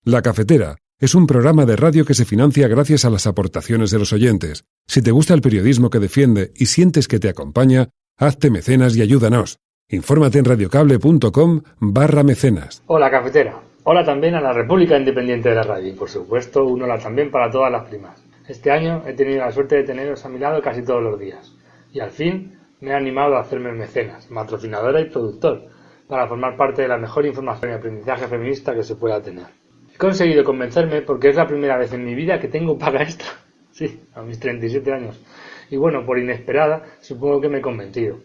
La Cafetera es un programa de radio que se financia gracias a las aportaciones de los oyentes. Si te gusta el periodismo que defiende y sientes que te acompaña, hazte mecenas y ayúdanos. Infórmate en radiocable.com/mecenas. Hola Cafetera. Hola también a la República Independiente de la Radio y por supuesto un hola también para todas las primas. Este año he tenido la suerte de teneros a mi lado casi todos los días y al fin me he animado a hacerme mecenas, patrocinadora y productor para formar parte de la mejor información y aprendizaje feminista que se pueda tener. He conseguido convencerme porque es la primera vez en mi vida que tengo paga extra. Sí, a mis 37 años. Y bueno, por inesperada, supongo que me he convencido.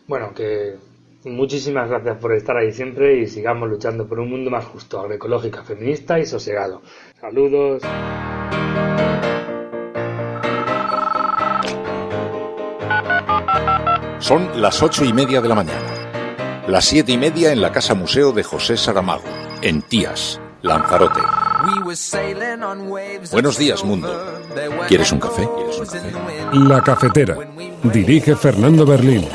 Bueno, que muchísimas gracias por estar ahí siempre y sigamos luchando por un mundo más justo, agroecológico, feminista y sosegado. Saludos. Son las 8:30 de la mañana. Las 7:30 en la Casa Museo de José Saramago, en Tías, Lanzarote. Buenos días, mundo. ¿Quieres un café? La Cafetera. Dirige Fernando Berlín.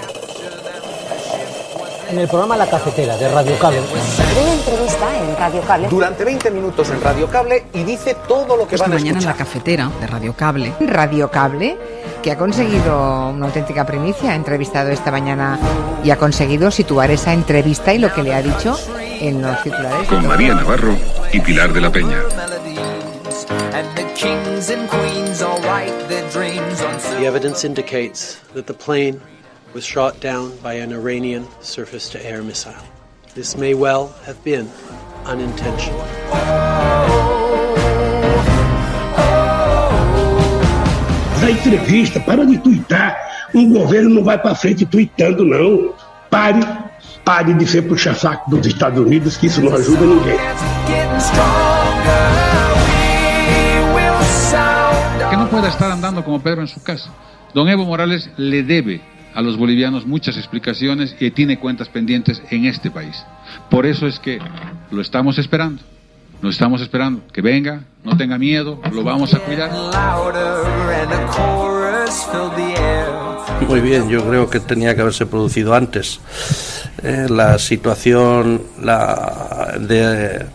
En el programa La Cafetera de Radio Cable. Una entrevista en Radio Cable. Durante 20 minutos en Radio Cable y dice todo lo que van a escuchar. Esta mañana en La Cafetera de Radio Cable. Radio Cable, que ha conseguido una auténtica primicia, ha entrevistado esta mañana y ha conseguido situar esa entrevista y lo que le ha dicho en los titulares. Con María Navarro y Pilar de la Peña. The evidence indicates that the plane was shot down by an Iranian surface-to-air missile. This may well have been unintentional. Da entrevista, para de tuitar. Governo não vai para frente tuitando, não. Pare de ser puxa-saco dos Estados Unidos, que isso não ajuda ninguém. Que no pueda estar andando como Pedro en su casa. Don Evo Morales le debe a los bolivianos muchas explicaciones y tiene cuentas pendientes en este país. Por eso es que lo estamos esperando. Lo estamos esperando. Que venga, no tenga miedo, lo vamos a cuidar. Muy bien, yo creo que tenía que haberse producido antes. La situación de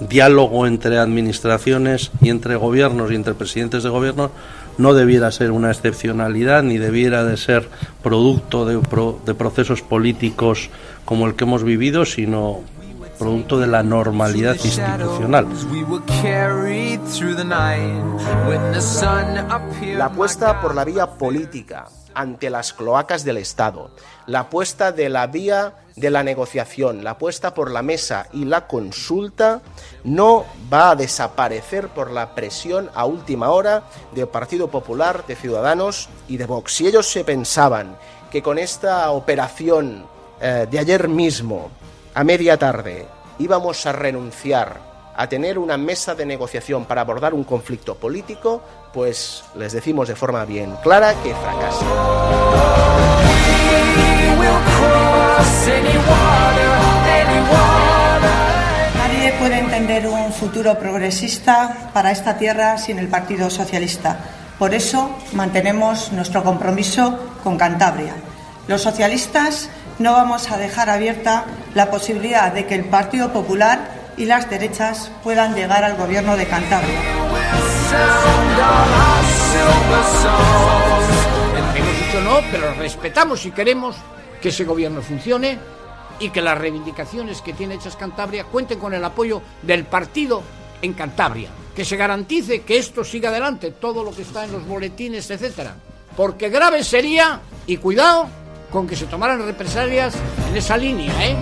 diálogo entre administraciones y entre gobiernos y entre presidentes de gobierno no debiera ser una excepcionalidad ni debiera de ser producto de procesos políticos como el que hemos vivido, sino producto de la normalidad institucional. La apuesta por la vía política ante las cloacas del Estado, la apuesta de la vía de la negociación, la apuesta por la mesa y la consulta no va a desaparecer por la presión a última hora del Partido Popular, de Ciudadanos y de Vox. Si ellos se pensaban que con esta operación de ayer mismo, a media tarde, íbamos a renunciar a tener una mesa de negociación para abordar un conflicto político, pues les decimos de forma bien clara que fracasan. Nadie puede entender un futuro progresista para esta tierra sin el Partido Socialista. Por eso mantenemos nuestro compromiso con Cantabria. Los socialistas no vamos a dejar abierta la posibilidad de que el Partido Popular y las derechas puedan llegar al gobierno de Cantabria. Hemos dicho no, pero respetamos y queremos que ese gobierno funcione y que las reivindicaciones que tiene hechas Cantabria cuenten con el apoyo del partido en Cantabria. Que se garantice que esto siga adelante, todo lo que está en los boletines, etcétera. Porque grave sería, y cuidado, con que se tomaran represalias en esa línea, ¿eh?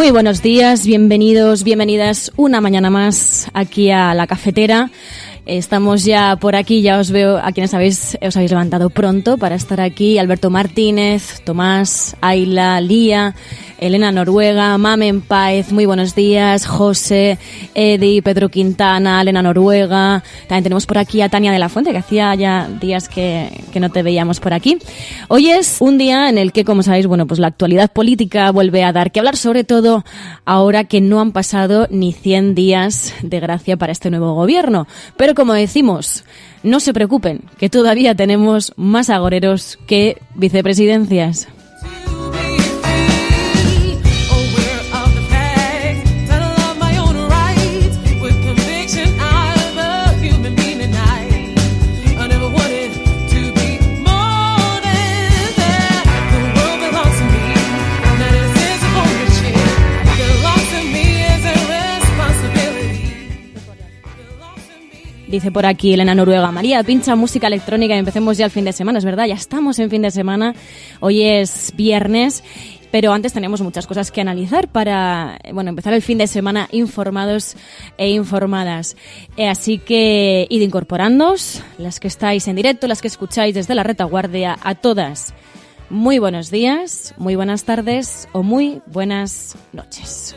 Muy buenos días, bienvenidos, bienvenidas una mañana más aquí a La Cafetera. Estamos ya por aquí, ya os veo a quienes os habéis levantado pronto para estar aquí. Alberto Martínez, Tomás, Ayla, Lía, Elena Noruega, Mamen Páez, muy buenos días, José, Edi, Pedro Quintana, Elena Noruega. También tenemos por aquí a Tania de la Fuente, que hacía ya días que no te veíamos por aquí. Hoy es un día en el que, como sabéis, bueno, pues la actualidad política vuelve a dar que hablar, sobre todo ahora que no han pasado ni 100 días de gracia para este nuevo gobierno. Pero como decimos, no se preocupen, que todavía tenemos más agoreros que vicepresidencias. Dice por aquí Elena Noruega: María, pincha música electrónica y empecemos ya el fin de semana. Es verdad, ya estamos en fin de semana. Hoy es viernes, pero antes tenemos muchas cosas que analizar para empezar el fin de semana informados e informadas. Así que id incorporándoos, las que estáis en directo, las que escucháis desde la retaguardia, a todas. Muy buenos días, muy buenas tardes o muy buenas noches.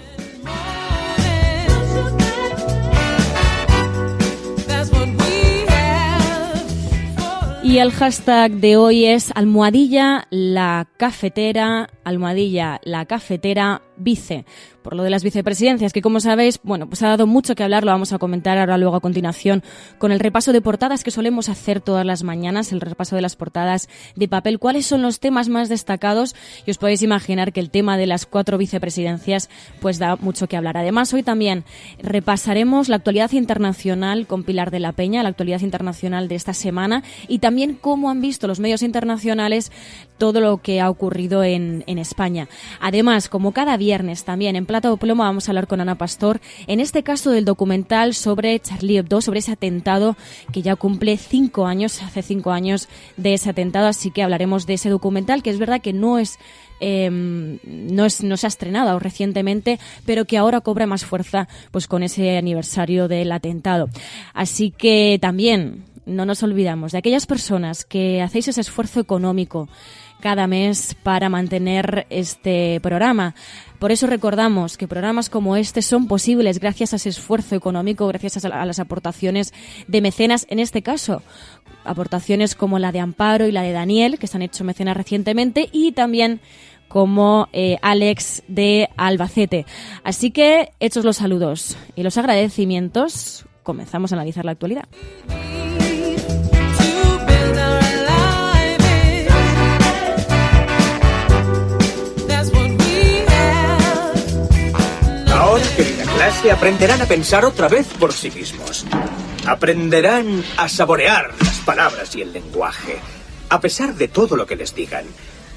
Y el hashtag de hoy es #la cafetera vice. Por lo de las vicepresidencias, que como sabéis, pues ha dado mucho que hablar, lo vamos a comentar ahora luego a continuación con el repaso de portadas que solemos hacer todas las mañanas, el repaso de las portadas de papel, cuáles son los temas más destacados, y os podéis imaginar que el tema de las 4 vicepresidencias pues da mucho que hablar. Además, hoy también repasaremos la actualidad internacional con Pilar de la Peña, la actualidad internacional de esta semana, y también cómo han visto los medios internacionales todo lo que ha ocurrido en España. Además, como cada viernes también en Plata o Plomo vamos a hablar con Ana Pastor, en este caso del documental sobre Charlie Hebdo, sobre ese atentado que ya cumple 5 años, hace 5 años de ese atentado, así que hablaremos de ese documental, que es verdad que no se ha estrenado recientemente, pero que ahora cobra más fuerza pues con ese aniversario del atentado. Así que también no nos olvidamos de aquellas personas que hacéis ese esfuerzo económico cada mes para mantener este programa. Por eso recordamos que programas como este son posibles gracias a ese esfuerzo económico, gracias a las aportaciones de mecenas, en este caso aportaciones como la de Amparo y la de Daniel, que se han hecho mecenas recientemente, y también como Alex de Albacete. Así que, hechos los saludos y los agradecimientos, comenzamos a analizar la actualidad. Ahora, querida clase, aprenderán a pensar otra vez por sí mismos. Aprenderán a saborear las palabras y el lenguaje. A pesar de todo lo que les digan,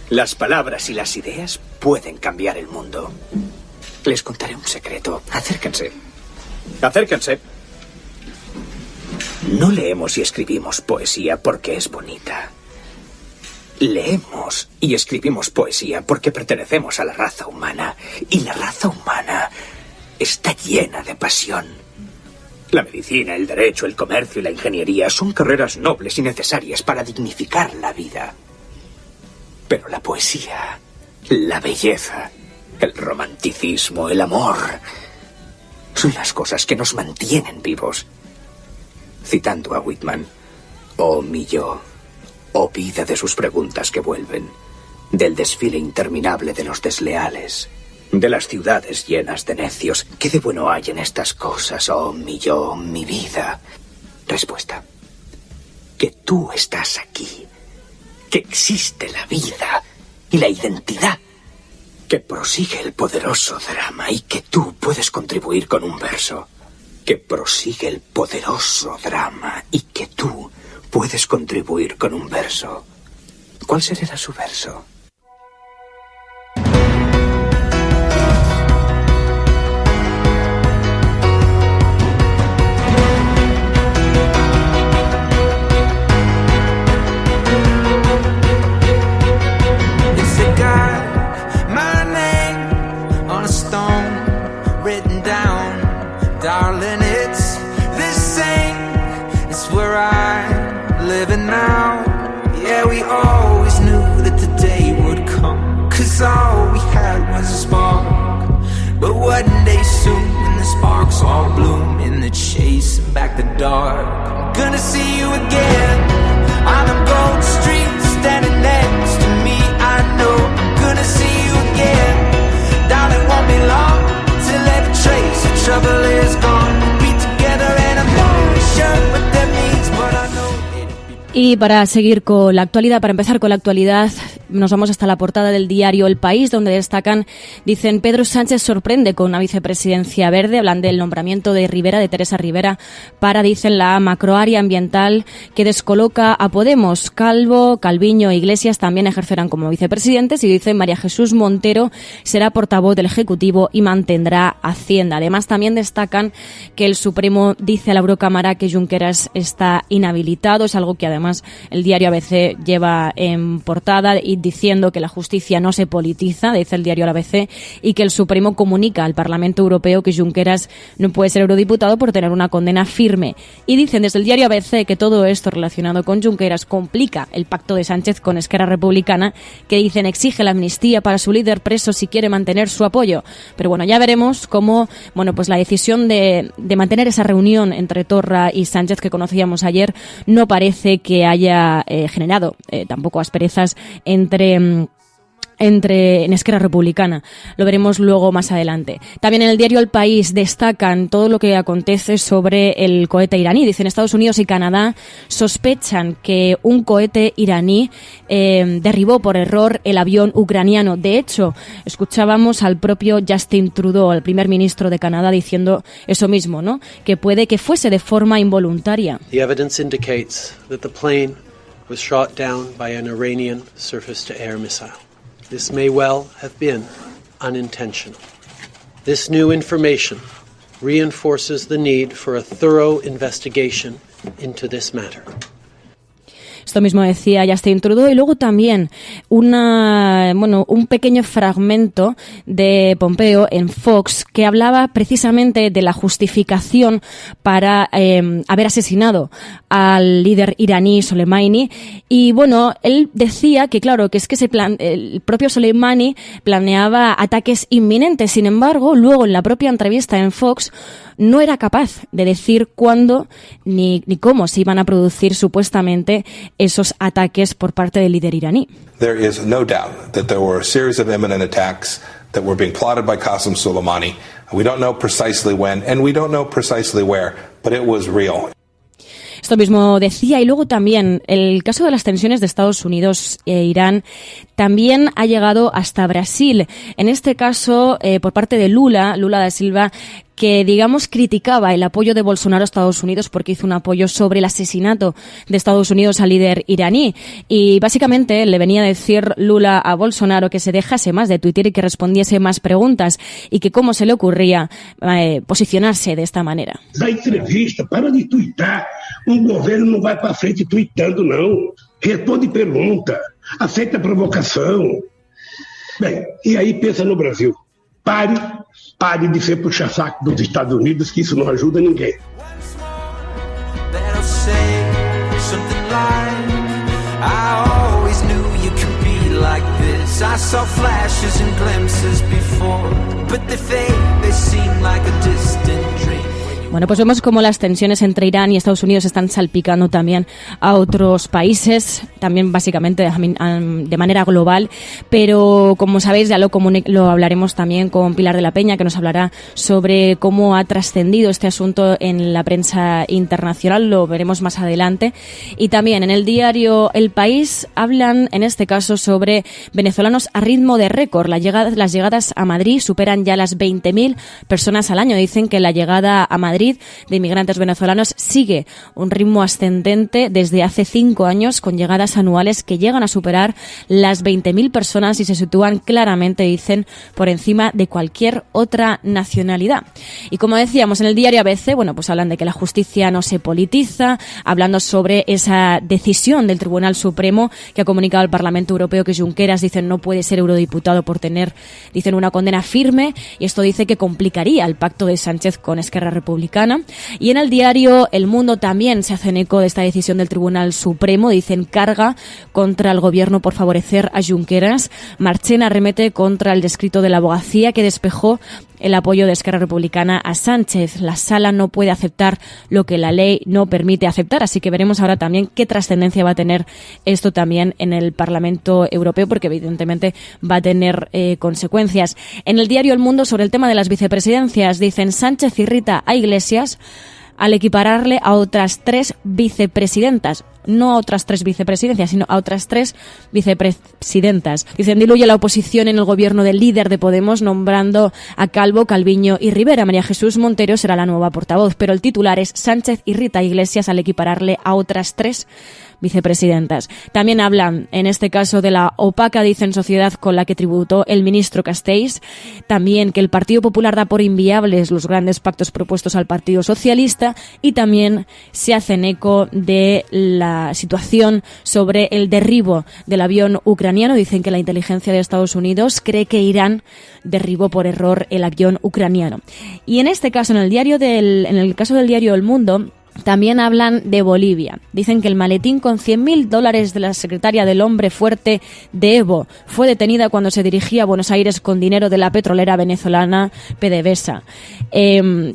las palabras y las ideas pueden cambiar el mundo. Les contaré un secreto. Acérquense. Acérquense. No leemos y escribimos poesía porque es bonita. Leemos y escribimos poesía porque pertenecemos a la raza humana. Y la raza humana está llena de pasión. La medicina, el derecho, el comercio y la ingeniería son carreras nobles y necesarias para dignificar la vida. Pero la poesía, la belleza, el romanticismo, el amor, son las cosas que nos mantienen vivos. Citando a Whitman: oh mi yo, oh vida de sus preguntas que vuelven, del desfile interminable de los desleales, de las ciudades llenas de necios. ¿Qué de bueno hay en estas cosas, oh mi yo, mi vida? Respuesta: que tú estás aquí, que existe la vida y la identidad, que prosigue el poderoso drama y que tú puedes contribuir con un verso. Que prosigue el poderoso drama y que tú puedes contribuir con un verso. ¿Cuál será su verso? It's a guy, my name on a stone. sparks all bloom in the chase and back the dark. I'm gonna see you again on the gold street, standing next to me. I know I'm gonna see you again. Darling, won't be long till every trace of trouble is gone. We'll be together and I'm not sure what that means, but I know. Y para seguir con la actualidad, para empezar con la actualidad, nos vamos hasta la portada del diario El País, donde destacan, dicen, Pedro Sánchez sorprende con una vicepresidencia verde. Hablan del nombramiento de Rivera, de Teresa Rivera, para, dicen, la macroárea ambiental que descoloca a Podemos. Calvo, Calviño e Iglesias también ejercerán como vicepresidentes y, dicen, María Jesús Montero será portavoz del Ejecutivo y mantendrá Hacienda. Además, también destacan que el Supremo dice a la Eurocámara que Junqueras está inhabilitado. Es algo que además el diario ABC lleva en portada, y diciendo que la justicia no se politiza, dice el diario ABC, y que el Supremo comunica al Parlamento Europeo que Junqueras no puede ser eurodiputado por tener una condena firme. Y dicen desde el diario ABC que todo esto relacionado con Junqueras complica el pacto de Sánchez con Esquerra Republicana, que, dicen, exige la amnistía para su líder preso si quiere mantener su apoyo. Pero bueno, ya veremos cómo, bueno, pues la decisión de mantener esa reunión entre Torra y Sánchez que conocíamos ayer no parece que haya generado tampoco asperezas en Esquerra Republicana. Lo veremos luego más adelante. También en el diario El País destacan todo lo que acontece sobre el cohete iraní. Dicen, Estados Unidos y Canadá sospechan que un cohete iraní derribó por error el avión ucraniano. De hecho, escuchábamos al propio Justin Trudeau, el primer ministro de Canadá, diciendo eso mismo, ¿no? Que puede que fuese de forma involuntaria. The evidence indicates that the plane was shot down by an Iranian surface-to-air missile. This may well have been unintentional. This new information reinforces the need for a thorough investigation into this matter. Esto mismo decía Justin Trudeau, y luego también un pequeño fragmento de Pompeo en Fox que hablaba precisamente de la justificación para haber asesinado al líder iraní Soleimani. Y bueno, él decía que claro, que es que el propio Soleimani planeaba ataques inminentes. Sin embargo, luego en la propia entrevista en Fox no era capaz de decir cuándo ni cómo se iban a producir supuestamente esos ataques por parte del líder iraní. There is no doubt that there were a series of imminent attacks that were being plotted by Qasem Soleimani. We don't know precisely when and we don't know precisely where, but it was real. Esto mismo decía. Y luego también el caso de las tensiones de Estados Unidos e Irán también ha llegado hasta Brasil. En este caso, por parte de Lula da Silva, que, digamos, criticaba el apoyo de Bolsonaro a Estados Unidos porque hizo un apoyo sobre el asesinato de Estados Unidos al líder iraní. Y básicamente le venía a decir Lula a Bolsonaro que se dejase más de tuitear y que respondiese más preguntas, y que cómo se le ocurría posicionarse de esta manera. Da entrevista, para de tuitar. Governo não vai para frente tuitando, não. Responde pergunta, aceita provocação. Bem, e aí pensa no Brasil. Pare de ser puxa-saco dos Estados Unidos, que isso não ajuda ninguém. I saw flashes and glimpses before, but they fade, they seem like a distant dream. Bueno, pues vemos cómo las tensiones entre Irán y Estados Unidos están salpicando también a otros países, también básicamente de manera global, pero como sabéis ya lo hablaremos también con Pilar de la Peña, que nos hablará sobre cómo ha trascendido este asunto en la prensa internacional, lo veremos más adelante. Y también en el diario El País hablan en este caso sobre venezolanos a ritmo de récord. Las llegadas a Madrid superan ya las 20.000 personas al año. Dicen que la llegada a Madrid de inmigrantes venezolanos sigue un ritmo ascendente desde hace 5 años, con llegadas anuales que llegan a superar las 20.000 personas y se sitúan claramente, dicen, por encima de cualquier otra nacionalidad. Y como decíamos en el diario ABC, bueno, pues hablan de que la justicia no se politiza, hablando sobre esa decisión del Tribunal Supremo que ha comunicado al Parlamento Europeo que Junqueras, dicen, no puede ser eurodiputado por tener, dicen, una condena firme, y esto dice que complicaría el pacto de Sánchez con Esquerra Republicana. Republicana. Y en el diario El Mundo también se hacen eco de esta decisión del Tribunal Supremo. Dicen carga contra el gobierno por favorecer a Junqueras. Marchena arremete contra el descrito de la abogacía que despejó el apoyo de Esquerra Republicana a Sánchez. La Sala no puede aceptar lo que la ley no permite aceptar, así que veremos ahora también qué trascendencia va a tener esto también en el Parlamento Europeo, porque evidentemente va a tener consecuencias. En el diario El Mundo, sobre el tema de las vicepresidencias, dicen Sánchez irrita a Iglesias al equipararle a otras 3 vicepresidentas. No a otras 3 vicepresidencias, sino a otras 3 vicepresidentas. Dicen, diluye la oposición en el gobierno del líder de Podemos, nombrando a Calvo, Calviño y Rivera. María Jesús Montero será la nueva portavoz, pero el titular es Sánchez irrita a Iglesias al equipararle a otras 3 vicepresidentas. También hablan, en este caso, de la opaca, dicen, sociedad con la que tributó el ministro Castells. También que el Partido Popular da por inviables los grandes pactos propuestos al Partido Socialista, y también se hacen eco de la situación sobre el derribo del avión ucraniano. Dicen que la inteligencia de Estados Unidos cree que Irán derribó por error el avión ucraniano. Y en este caso, en el caso del diario El Mundo, también hablan de Bolivia. Dicen que el maletín con $100.000 de la secretaria del Hombre Fuerte de Evo fue detenida cuando se dirigía a Buenos Aires con dinero de la petrolera venezolana PDVSA.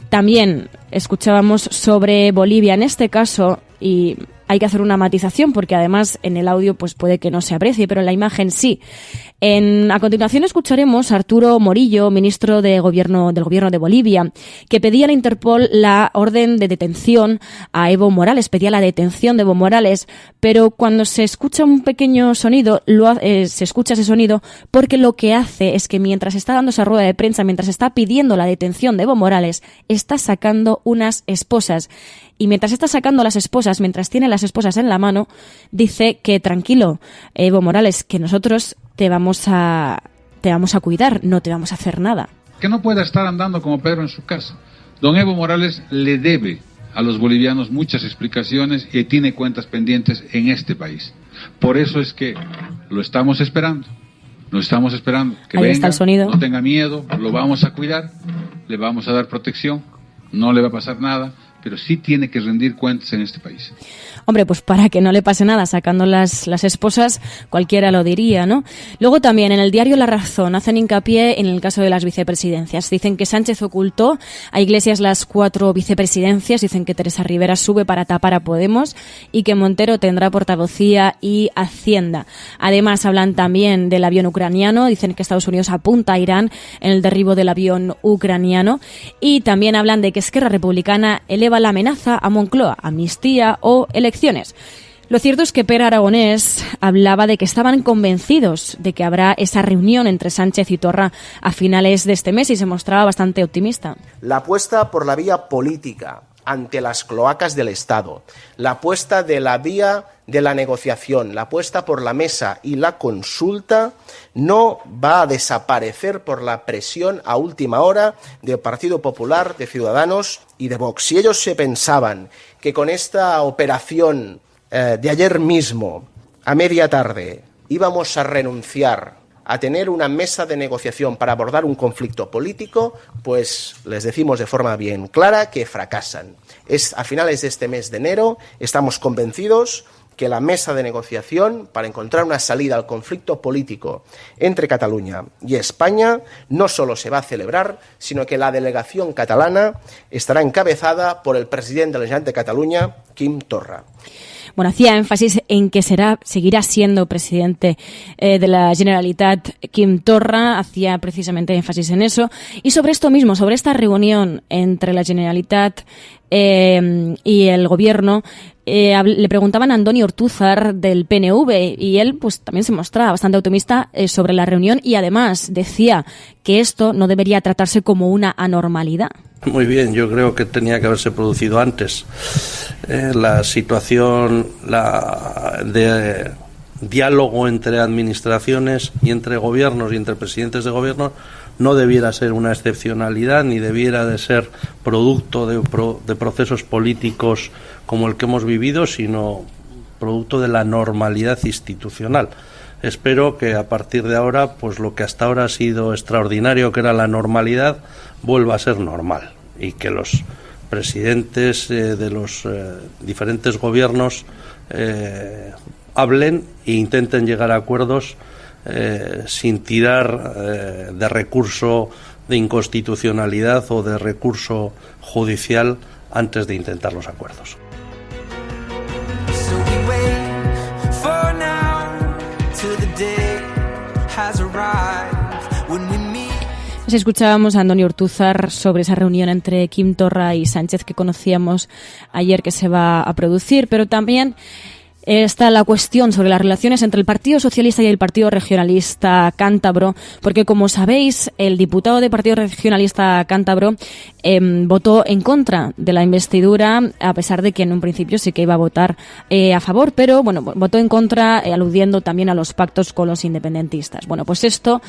También escuchábamos sobre Bolivia en este caso, y hay que hacer una matización porque además en el audio pues puede que no se aprecie, pero en la imagen sí. A continuación escucharemos a Arturo Morillo, ministro del gobierno de Bolivia, que pedía a la Interpol la orden de detención a Evo Morales, pedía la detención de Evo Morales, pero cuando se escucha un pequeño sonido, se escucha ese sonido porque lo que hace es que mientras está dando esa rueda de prensa, mientras está pidiendo la detención de Evo Morales, está sacando unas esposas. Y mientras está sacando las esposas, mientras tiene las esposas en la mano, dice que tranquilo, Evo Morales, que nosotros te vamos a cuidar, no te vamos a hacer nada. Que no pueda estar andando como Pedro en su casa. Don Evo Morales le debe a los bolivianos muchas explicaciones y tiene cuentas pendientes en este país. Por eso es que lo estamos esperando. Lo estamos esperando. Que ahí venga, está el sonido. No tenga miedo, lo vamos a cuidar, le vamos a dar protección, no le va a pasar nada, pero sí tiene que rendir cuentas en este país. Hombre, pues para que no le pase nada sacando las esposas, cualquiera lo diría, ¿no? Luego también en el diario La Razón hacen hincapié en el caso de las vicepresidencias. Dicen que Sánchez ocultó a Iglesias las 4 vicepresidencias, dicen que Teresa Rivera sube para tapar a Podemos y que Montero tendrá portavocía y Hacienda. Además hablan también del avión ucraniano, dicen que Estados Unidos apunta a Irán en el derribo del avión ucraniano, y también hablan de que Esquerra Republicana eleva la amenaza a Moncloa, amnistía o elecciones. Lo cierto es que Pere Aragonés hablaba de que estaban convencidos de que habrá esa reunión entre Sánchez y Torra a finales de este mes, y se mostraba bastante optimista. La apuesta por la vía política ante las cloacas del Estado, la apuesta de la vía de la negociación, la apuesta por la mesa y la consulta no va a desaparecer por la presión a última hora del Partido Popular, de Ciudadanos y de Vox. Si ellos se pensaban que con esta operación de ayer mismo, a media tarde, íbamos a renunciar a tener una mesa de negociación para abordar un conflicto político, pues les decimos de forma bien clara que fracasan. A finales de este mes de enero estamos convencidos que la mesa de negociación para encontrar una salida al conflicto político entre Cataluña y España no solo se va a celebrar, sino que la delegación catalana estará encabezada por el presidente de la Generalitat de Cataluña, Quim Torra. Bueno, hacía énfasis en que seguirá siendo presidente de la Generalitat Quim Torra, hacía precisamente énfasis en eso. Y sobre esto mismo, sobre esta reunión entre la Generalitat y el Gobierno, le preguntaban a Andoni Ortúzar del PNV, y él pues también se mostraba bastante optimista sobre la reunión, y además decía que esto no debería tratarse como una anormalidad. Muy bien, yo creo que tenía que haberse producido antes. La situación de diálogo entre administraciones y entre gobiernos y entre presidentes de gobierno no debiera ser una excepcionalidad, ni debiera de ser producto de procesos políticos como el que hemos vivido, sino producto de la normalidad institucional. Espero que a partir de ahora, pues lo que hasta ahora ha sido extraordinario, que era la normalidad, vuelva a ser normal, y que los presidentes de los diferentes gobiernos hablen e intenten llegar a acuerdos sin tirar de recurso de inconstitucionalidad o de recurso judicial antes de intentar los acuerdos. Pues escuchábamos a Antonio Ortúzar sobre esa reunión entre Quim Torra y Sánchez que conocíamos ayer que se va a producir, pero también está la cuestión sobre las relaciones entre el Partido Socialista y el Partido Regionalista Cántabro, porque como sabéis, el diputado del Partido Regionalista Cántabro votó en contra de la investidura, a pesar de que en un principio sí que iba a votar a favor, pero bueno, votó en contra aludiendo también a los pactos con los independentistas. Bueno, pues esto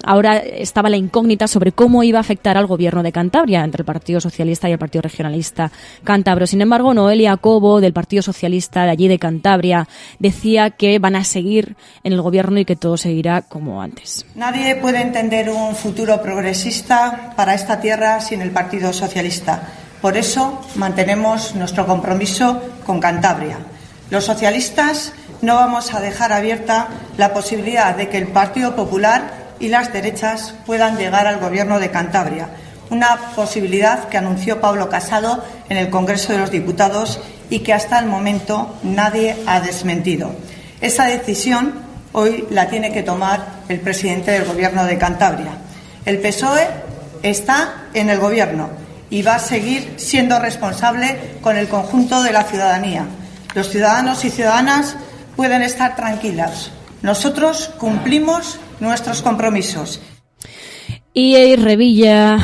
ahora estaba la incógnita sobre cómo iba a afectar al gobierno de Cantabria entre el Partido Socialista y el Partido Regionalista Cántabro. Sin embargo, Noelia Cobo, del Partido Socialista de allí de Cantabria, decía que van a seguir en el gobierno y que todo seguirá como antes. Nadie puede entender un futuro progresista para esta tierra sin el Partido Socialista. Por eso mantenemos nuestro compromiso con Cantabria. Los socialistas no vamos a dejar abierta la posibilidad de que el Partido Popular y las derechas puedan llegar al gobierno de Cantabria. Una posibilidad que anunció Pablo Casado en el Congreso de los Diputados y que hasta el momento nadie ha desmentido. Esa decisión hoy la tiene que tomar el presidente del Gobierno de Cantabria. El PSOE está en el Gobierno y va a seguir siendo responsable con el conjunto de la ciudadanía. Los ciudadanos y ciudadanas pueden estar tranquilas. Nosotros cumplimos nuestros compromisos. Y Revilla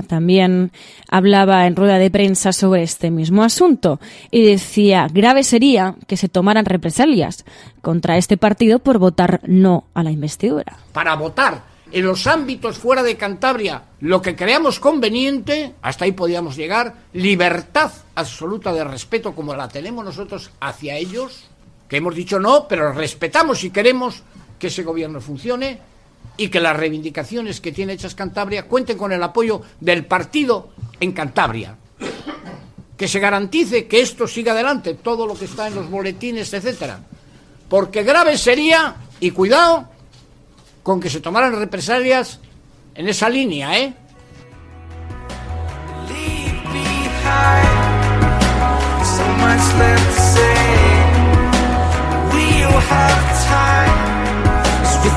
también hablaba en rueda de prensa sobre este mismo asunto y decía: grave sería que se tomaran represalias contra este partido por votar no a la investidura. Para votar en los ámbitos fuera de Cantabria lo que creamos conveniente, hasta ahí podíamos llegar, libertad absoluta de respeto como la tenemos nosotros hacia ellos, que hemos dicho no, pero respetamos y queremos que ese gobierno funcione y que las reivindicaciones que tiene hechas Cantabria cuenten con el apoyo del partido en Cantabria. Que se garantice que esto siga adelante, todo lo que está en los boletines, etcétera. Porque grave sería, y cuidado, con que se tomaran represalias en esa línea, ¿eh?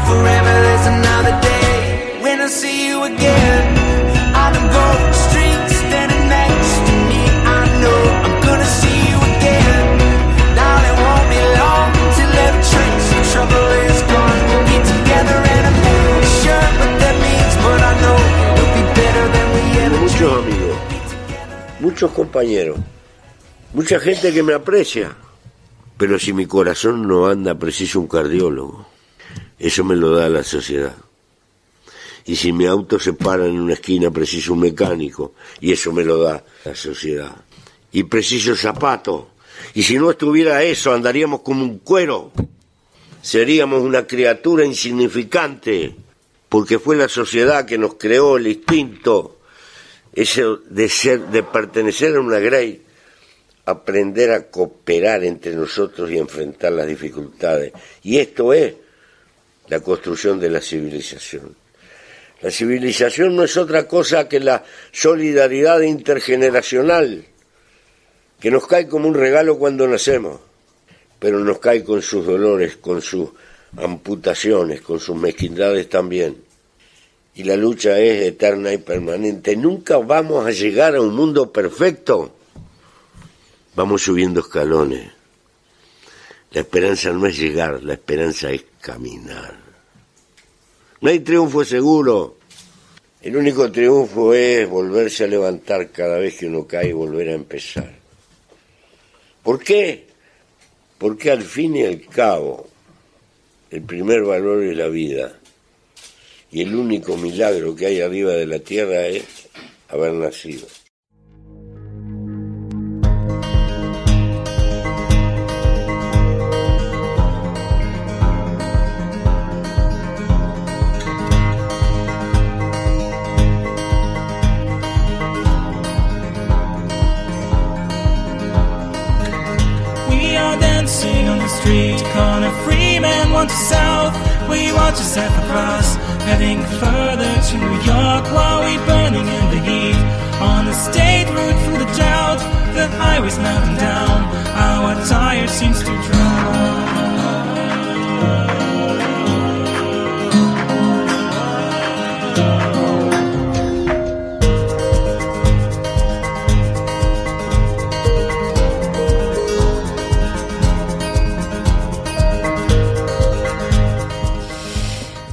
Forever there's another day when I see you again on the gold street standing next to me. I know I'm gonna see you again. Now it won't be long till every trace of trouble is gone. We'll be together and I'm not sure what that means, but I know it'll be better than we ever dreamed. Muchos amigos, muchos compañeros, mucha gente que me aprecia, pero si mi corazón no anda preciso un cardiólogo. Eso me lo da la sociedad. Y si mi auto se para en una esquina, preciso un mecánico, y eso me lo da la sociedad. Y preciso zapatos. Y si no estuviera eso, andaríamos como un cuero. Seríamos una criatura insignificante, porque fue la sociedad que nos creó el instinto, ese de pertenecer a una grey, aprender a cooperar entre nosotros y enfrentar las dificultades. Y esto es la construcción de la civilización. La civilización no es otra cosa que la solidaridad intergeneracional, que nos cae como un regalo cuando nacemos, pero nos cae con sus dolores, con sus amputaciones, con sus mezquindades también. Y la lucha es eterna y permanente. Nunca vamos a llegar a un mundo perfecto. Vamos subiendo escalones. La esperanza no es llegar, la esperanza es caminar. No hay triunfo seguro. El único triunfo es volverse a levantar cada vez que uno cae y volver a empezar. ¿Por qué? Porque al fin y al cabo, el primer valor es la vida. Y el único milagro que hay arriba de la tierra es haber nacido. street corner, free men want to south. We watch a set across, heading further to New York while we burning in the heat. On the state route through the drought, the highway's melting down. Our tire seems to drown.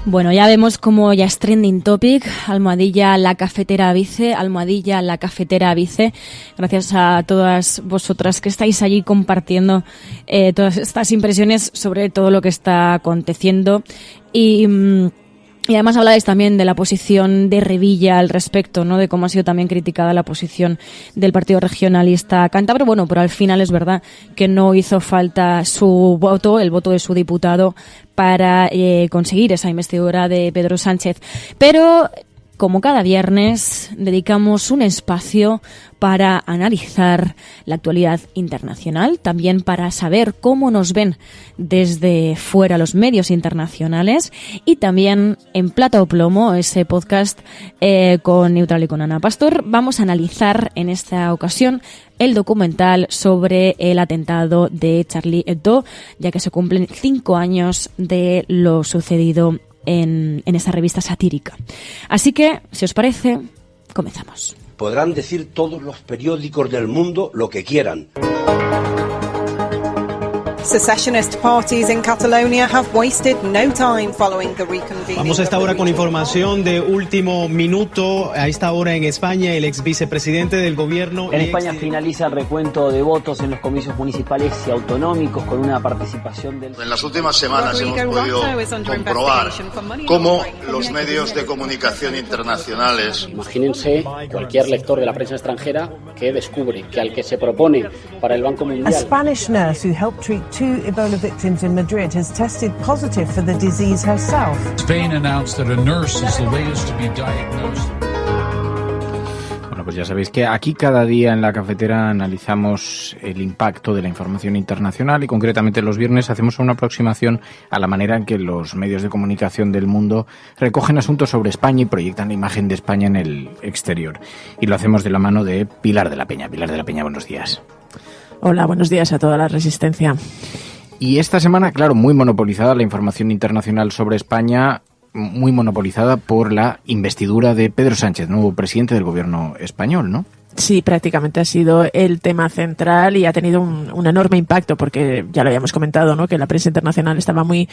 Bueno, ya vemos como ya es trending topic, almohadilla la cafetera vice, almohadilla la cafetera vice. Gracias a todas vosotras que estáis allí compartiendo todas estas impresiones sobre todo lo que está aconteciendo. Y además hablabais también de la posición de Revilla al respecto, ¿no? De cómo ha sido también criticada la posición del Partido Regionalista Cántabro. Bueno, pero al final es verdad que no hizo falta su voto, el voto de su diputado, para conseguir esa investidura de Pedro Sánchez. Pero, como cada viernes, dedicamos un espacio para analizar la actualidad internacional, también para saber cómo nos ven desde fuera los medios internacionales, y también en Plata o Plomo, ese podcast con Neutral y con Ana Pastor, vamos a analizar en esta ocasión el documental sobre el atentado de Charlie Hebdo, ya que se cumplen 5 años de lo sucedido en esa revista satírica. Así que, si os parece, comenzamos. Podrán decir todos los periódicos del mundo lo que quieran. Secessionist parties in Catalonia have wasted no time following the reconvening. Vamos a esta hora con información de último minuto. A esta hora en España, el ex vicepresidente del gobierno. En España finaliza el recuento de votos en los comicios municipales y autonómicos con una participación del... En las últimas semanas hemos podido comprobar cómo los medios de comunicación internacionales... Imagínense cualquier lector de la prensa extranjera que descubre que al que se propone para el Banco Mundial... A Spanish nurse who helped treat 2 Ebola victims in Madrid has tested positive for the disease herself. Spain announced that a nurse is the latest to be diagnosed. Bueno, pues ya sabéis que aquí cada día en la cafetera analizamos el impacto de la información internacional y concretamente los viernes hacemos una aproximación a la manera en que los medios de comunicación del mundo recogen asuntos sobre España y proyectan la imagen de España en el exterior. Y lo hacemos de la mano de Pilar de la Peña. Pilar de la Peña, buenos días. Hola, buenos días a toda la resistencia. Y esta semana, claro, muy monopolizada la información internacional sobre España, muy monopolizada por la investidura de Pedro Sánchez, nuevo presidente del gobierno español, ¿no? Sí, prácticamente ha sido el tema central y ha tenido un enorme impacto porque ya lo habíamos comentado, ¿no? Que la prensa internacional estaba muy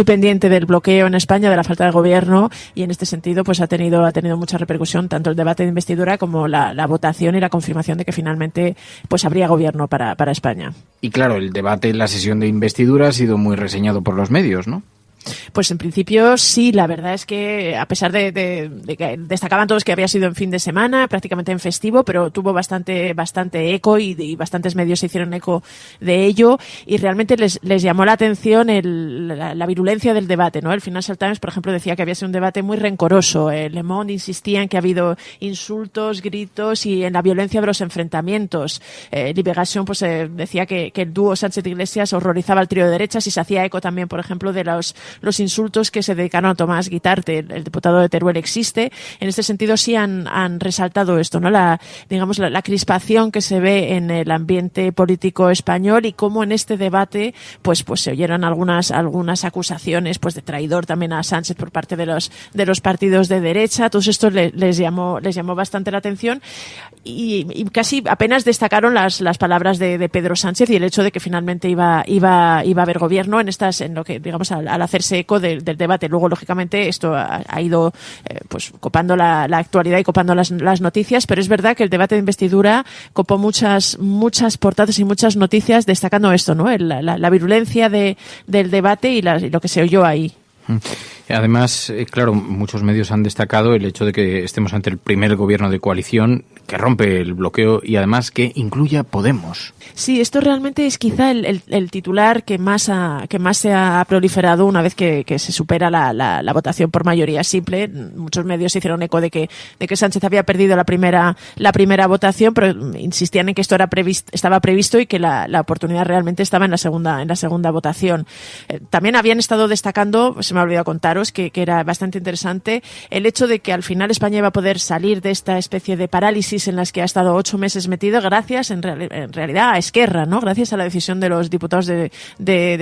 pendiente del bloqueo en España, de la falta de gobierno, y en este sentido pues ha tenido mucha repercusión tanto el debate de investidura como la votación y la confirmación de que finalmente pues habría gobierno para España. Y claro, el debate en la sesión de investidura ha sido muy reseñado por los medios, ¿no? Pues en principio sí, la verdad es que a pesar de que destacaban todos que había sido en fin de semana, prácticamente en festivo, pero tuvo bastante eco y bastantes medios se hicieron eco de ello y realmente les llamó la atención la virulencia del debate, ¿no? El Financial Times, por ejemplo, decía que había sido un debate muy rencoroso. Le Monde insistía en que ha habido insultos, gritos y en la violencia de los enfrentamientos. Libération pues decía que el dúo Sánchez-Iglesias horrorizaba al trío de derechas y se hacía eco también, por ejemplo, de los insultos que se dedicaron a Tomás Guitarte, el diputado de Teruel. Existe. En este sentido sí han resaltado esto, ¿no? La crispación que se ve en el ambiente político español y cómo en este debate pues se oyeron algunas acusaciones pues de traidor también a Sánchez por parte de los partidos de derecha. Todo esto les llamó bastante la atención y casi apenas destacaron las palabras de Pedro Sánchez y el hecho de que finalmente iba a haber gobierno en lo que digamos al hacerse eco del debate. Luego, lógicamente, esto ha ido pues copando la actualidad y copando las noticias, pero es verdad que el debate de investidura copó muchas portadas y muchas noticias destacando esto, ¿no? La virulencia del debate y lo que se oyó ahí. Además, claro, muchos medios han destacado el hecho de que estemos ante el primer gobierno de coalición que rompe el bloqueo y además que incluya Podemos. Sí, esto realmente es quizá el titular que más se ha proliferado una vez que se supera la votación por mayoría simple. Muchos medios se hicieron eco de que Sánchez había perdido la primera votación, pero insistían en que esto estaba previsto y que la oportunidad realmente estaba en la segunda votación. También habían estado destacando, se me ha olvidado contaros, que era bastante interesante el hecho de que al final España iba a poder salir de esta especie de parálisis en las que ha estado 8 meses metido gracias en realidad a Esquerra, ¿no? Gracias a la decisión de los diputados de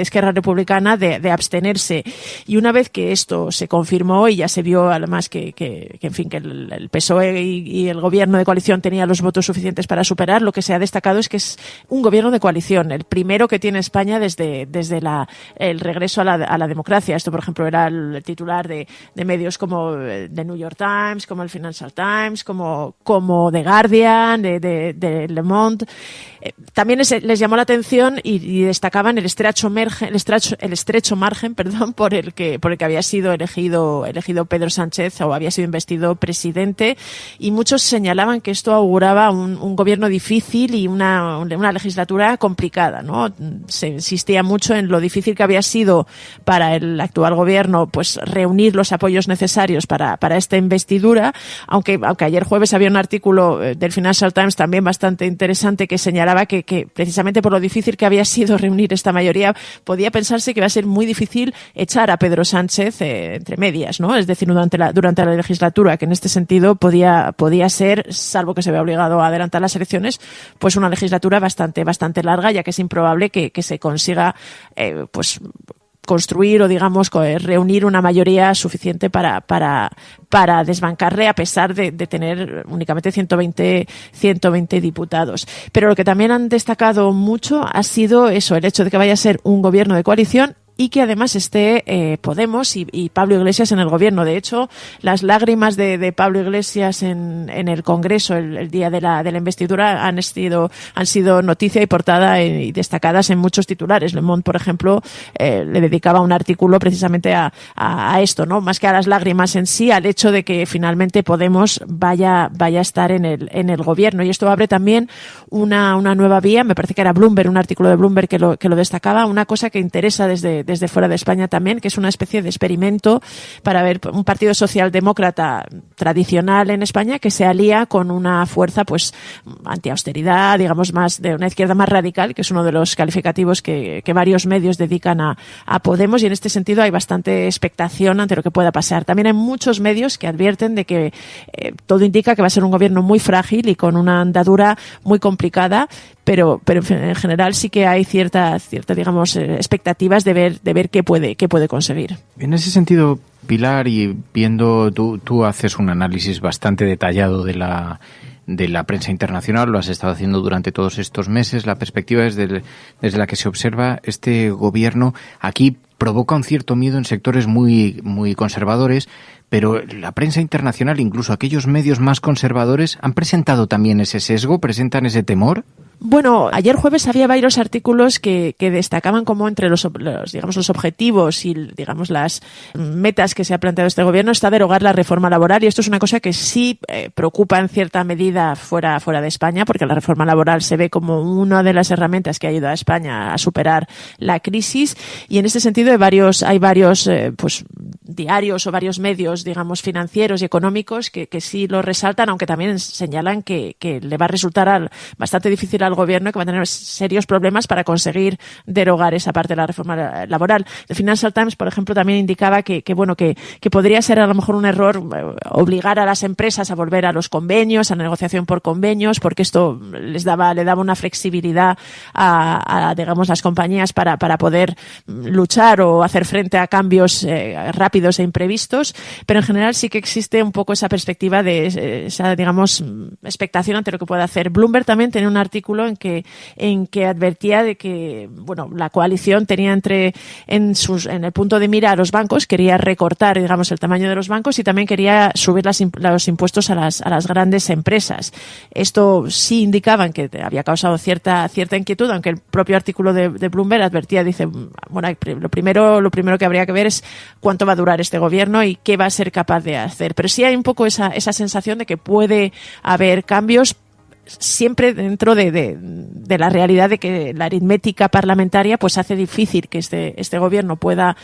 Esquerra Republicana de abstenerse. Y una vez que esto se confirmó y ya se vio además que el PSOE y el gobierno de coalición tenía los votos suficientes para superar, lo que se ha destacado es que es un gobierno de coalición, el primero que tiene España desde el regreso a la democracia. Esto, por ejemplo, era el titular de medios como The New York Times, como el Financial Times, como The Guardian, de Le Monde. También les llamó la atención y destacaban el estrecho margen, por el que había sido elegido Pedro Sánchez o había sido investido presidente, y muchos señalaban que esto auguraba un gobierno difícil y una legislatura complicada, ¿no? Se insistía mucho en lo difícil que había sido para el actual gobierno pues reunir los apoyos necesarios para esta investidura, aunque ayer jueves había un artículo del Financial Times también bastante interesante que señalaba que precisamente por lo difícil que había sido reunir esta mayoría, podía pensarse que va a ser muy difícil echar a Pedro Sánchez entre medias, ¿no? Es decir, durante la legislatura, que en este sentido podía ser, salvo que se vea obligado a adelantar las elecciones, pues una legislatura bastante larga, ya que es improbable que se consiga construir o digamos reunir una mayoría suficiente para desbancarle, a pesar de tener únicamente 120 diputados. Pero lo que también han destacado mucho ha sido eso, el hecho de que vaya a ser un gobierno de coalición y que además esté Podemos y Pablo Iglesias en el gobierno. De hecho, las lágrimas de Pablo Iglesias en el Congreso el día de la investidura han sido noticia y portada y destacadas en muchos titulares. Le Monde, por ejemplo, le dedicaba un artículo precisamente a esto, ¿no? Más que a las lágrimas en sí, al hecho de que finalmente Podemos vaya a estar en el gobierno. Y esto abre también una nueva vía. Me parece que era Bloomberg, un artículo de Bloomberg que lo destacaba, una cosa que interesa desde fuera de España también, que es una especie de experimento para ver un partido socialdemócrata tradicional en España que se alía con una fuerza pues antiausteridad, digamos, más de una izquierda más radical, que es uno de los calificativos que varios medios dedican a Podemos, y en este sentido hay bastante expectación ante lo que pueda pasar. También hay muchos medios que advierten de que todo indica que va a ser un gobierno muy frágil y con una andadura muy complicada, pero en general sí que hay cierta digamos expectativas de ver qué puede conseguir. En ese sentido, Pilar, y viendo tú haces un análisis bastante detallado de la prensa internacional, lo has estado haciendo durante todos estos meses. La perspectiva desde la que se observa este gobierno aquí provoca un cierto miedo en sectores muy, muy conservadores, pero la prensa internacional, incluso aquellos medios más conservadores, ¿han presentado también ese sesgo? ¿Presentan ese temor? Bueno, ayer jueves había varios artículos que destacaban como entre los objetivos y digamos las metas que se ha planteado este gobierno está derogar la reforma laboral, y esto es una cosa que sí preocupa en cierta medida fuera de España, porque la reforma laboral se ve como una de las herramientas que ha ayudado a España a superar la crisis, y en este sentido hay varios diarios o varios medios, digamos, financieros y económicos que sí lo resaltan, aunque también señalan que le va a resultar bastante difícil al gobierno, que va a tener serios problemas para conseguir derogar esa parte de la reforma laboral. El Financial Times, por ejemplo, también indicaba que podría ser a lo mejor un error obligar a las empresas a volver a los convenios, a la negociación por convenios, porque esto le daba una flexibilidad a digamos, las compañías para poder luchar o hacer frente a cambios rápidos e imprevistos, pero en general sí que existe un poco esa perspectiva de esa, digamos, expectación ante lo que puede hacer. Bloomberg también tiene un artículo artículo en que advertía de que, bueno, la coalición tenía en el punto de mira a los bancos, quería recortar, digamos, el tamaño de los bancos y también quería subir los impuestos a las grandes empresas. Esto sí indicaban que había causado cierta inquietud, aunque el propio artículo de Bloomberg advertía, dice, bueno, lo primero que habría que ver es cuánto va a durar este gobierno y qué va a ser capaz de hacer. Pero sí hay un poco esa sensación de que puede haber cambios, siempre dentro de la realidad de que la aritmética parlamentaria pues hace difícil que este gobierno pueda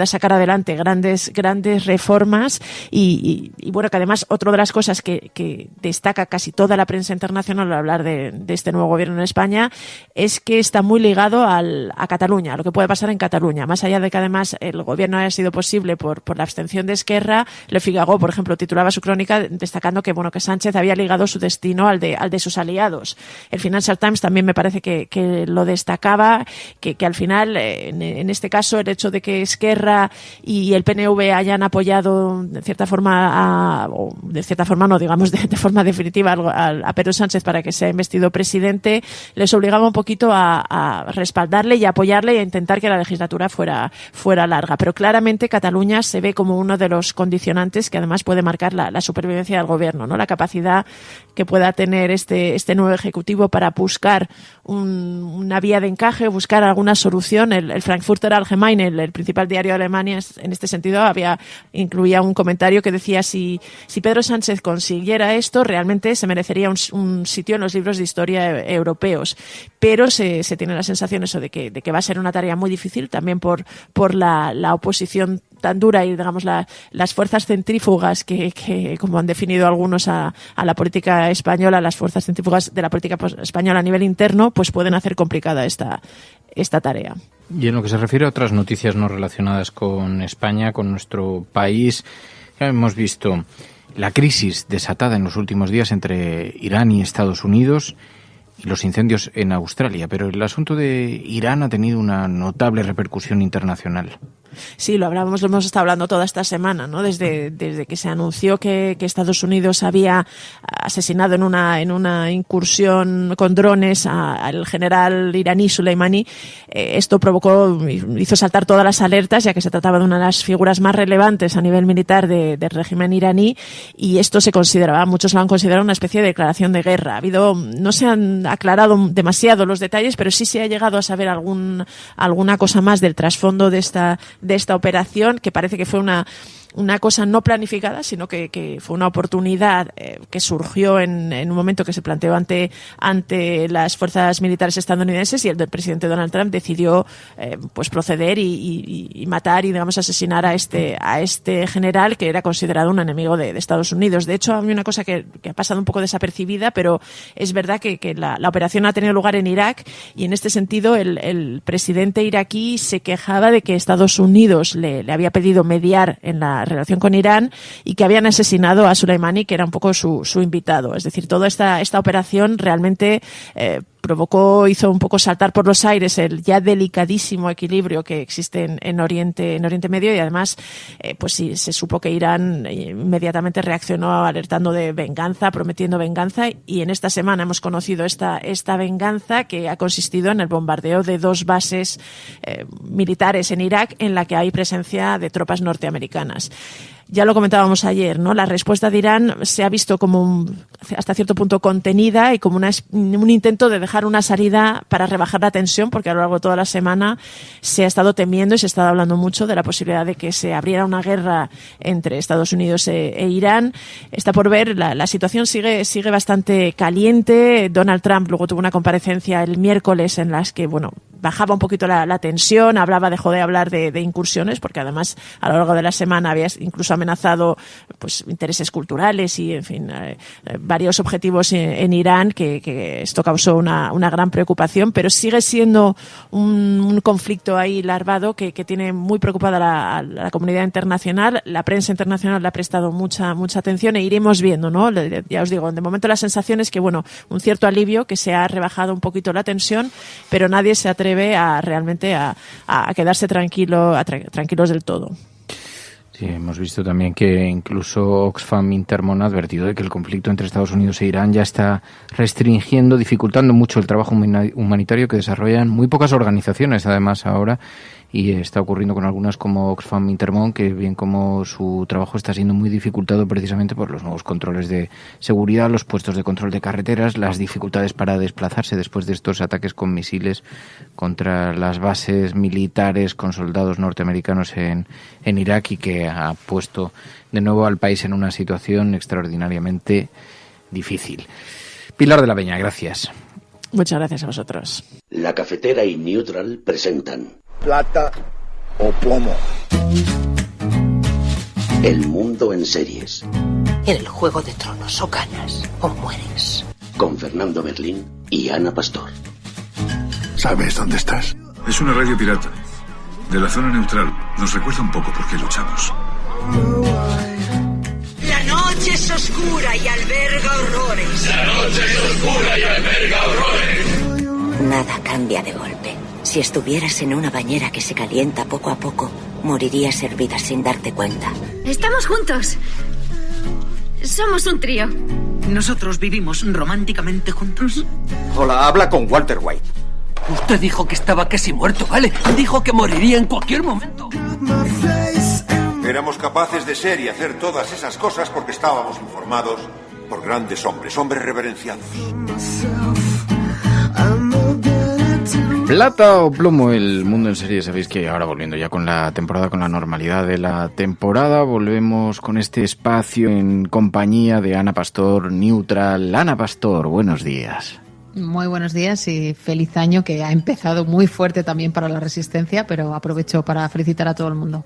sacar adelante grandes reformas y bueno, que además otra de las cosas que destaca casi toda la prensa internacional al hablar de este nuevo gobierno en España es que está muy ligado a Cataluña, a lo que puede pasar en Cataluña, más allá de que además el gobierno haya sido posible por la abstención de Esquerra. Le Figaro, por ejemplo, titulaba su crónica destacando que Sánchez había ligado su destino al de sus aliados. El Financial Times también me parece que lo destacaba, que al final, en este caso, el hecho de que Esquerra y el PNV hayan apoyado de cierta forma de forma definitiva a Pedro Sánchez para que sea investido presidente, les obligaba un poquito a respaldarle y a apoyarle y a intentar que la legislatura fuera larga. Pero claramente Cataluña se ve como uno de los condicionantes que además puede marcar la supervivencia del gobierno, ¿no? La capacidad que pueda tener este nuevo ejecutivo para buscar una vía de encaje, buscar alguna solución. El Frankfurter Allgemeine, el principal diario de Alemania, en este sentido incluía un comentario que decía si Pedro Sánchez consiguiera esto, realmente se merecería un sitio en los libros de historia europeos. Pero se tiene la sensación eso de que va a ser una tarea muy difícil también por la oposición tan dura y digamos las fuerzas centrífugas que como han definido algunos a la política española, las fuerzas centrífugas de la política española a nivel interno, pues pueden hacer complicada esta tarea. Y en lo que se refiere a otras noticias no relacionadas con España, con nuestro país, ya hemos visto la crisis desatada en los últimos días entre Irán y Estados Unidos y los incendios en Australia, pero el asunto de Irán ha tenido una notable repercusión internacional. Sí, lo hemos estado hablando toda esta semana, ¿no? Desde que se anunció que Estados Unidos había asesinado en una incursión con drones al general iraní Soleimani, esto hizo saltar todas las alertas, ya que se trataba de una de las figuras más relevantes a nivel militar del régimen iraní, y esto muchos lo han considerado una especie de declaración de guerra. No se han aclarado demasiado los detalles, pero sí se ha llegado a saber alguna cosa más del trasfondo de esta operación, que parece que fue una cosa no planificada, sino que fue una oportunidad que surgió en un momento que se planteó ante las fuerzas militares estadounidenses, y el presidente Donald Trump decidió pues proceder y matar y digamos asesinar a este general que era considerado un enemigo de Estados Unidos. De hecho, hay una cosa que ha pasado un poco desapercibida, pero es verdad que la operación ha tenido lugar en Irak, y en este sentido el presidente iraquí se quejaba de que Estados Unidos le había pedido mediar en la relación con Irán y que habían asesinado a Soleimani, que era un poco su invitado. Es decir, toda esta operación realmente hizo un poco saltar por los aires el ya delicadísimo equilibrio que existe en Oriente Medio, y además pues sí, se supo que Irán inmediatamente reaccionó alertando de venganza, prometiendo venganza, y en esta semana hemos conocido esta venganza, que ha consistido en el bombardeo de 2 bases militares en Irak en la que hay presencia de tropas norteamericanas. Ya lo comentábamos ayer, ¿no? La respuesta de Irán se ha visto como hasta cierto punto contenida y como un intento de dejar una salida para rebajar la tensión, porque a lo largo de toda la semana se ha estado temiendo y se ha estado hablando mucho de la posibilidad de que se abriera una guerra entre Estados Unidos e Irán. Está por ver, la situación sigue bastante caliente. Donald Trump luego tuvo una comparecencia el miércoles en las que, bajaba un poquito la tensión, dejó de hablar de incursiones, porque además a lo largo de la semana había incluso amenazado pues intereses culturales y, en fin, varios objetivos en Irán, que esto causó una gran preocupación, pero sigue siendo un conflicto ahí larvado que tiene muy preocupada a la comunidad internacional. La prensa internacional le ha prestado mucha atención, e iremos viendo, ¿no? Ya os digo, de momento la sensación es que, un cierto alivio, que se ha rebajado un poquito la tensión, pero nadie se atreve realmente a quedarse tranquilos del todo. Sí, hemos visto también que incluso Oxfam Intermon ha advertido de que el conflicto entre Estados Unidos e Irán ya está restringiendo, dificultando mucho el trabajo humanitario que desarrollan muy pocas organizaciones, además, ahora, y está ocurriendo con algunas como Oxfam Intermon, que bien como su trabajo está siendo muy dificultado precisamente por los nuevos controles de seguridad, los puestos de control de carreteras, las dificultades para desplazarse después de estos ataques con misiles contra las bases militares con soldados norteamericanos en Irak, y que ha puesto de nuevo al país en una situación extraordinariamente difícil. Pilar de la Peña, gracias. Muchas gracias a vosotros. La Cafetera y Neutral presentan Plata o Plomo. El mundo en series. En el Juego de Tronos, o ganas o mueres. Con Fernando Berlín y Ana Pastor. ¿Sabes dónde estás? Es una radio pirata. De la zona neutral. Nos recuerda un poco por qué luchamos. La noche es oscura y alberga horrores. La noche es oscura y alberga horrores. Nada cambia de golpe. Si estuvieras en una bañera que se calienta poco a poco, morirías hervida sin darte cuenta. Estamos juntos. Somos un trío. ¿Nosotros vivimos románticamente juntos? Hola, habla con Walter White. Usted dijo que estaba casi muerto, ¿vale? Dijo que moriría en cualquier momento. Éramos capaces de ser y hacer todas esas cosas porque estábamos informados por grandes hombres reverenciados. Plata o plomo, el mundo en serie. Sabéis que ahora, volviendo ya con la temporada, con la normalidad de la temporada, volvemos con este espacio en compañía de Ana Pastor, Neutral. Ana Pastor, buenos días. Muy buenos días y feliz año, que ha empezado muy fuerte también para la Resistencia, pero aprovecho para felicitar a todo el mundo.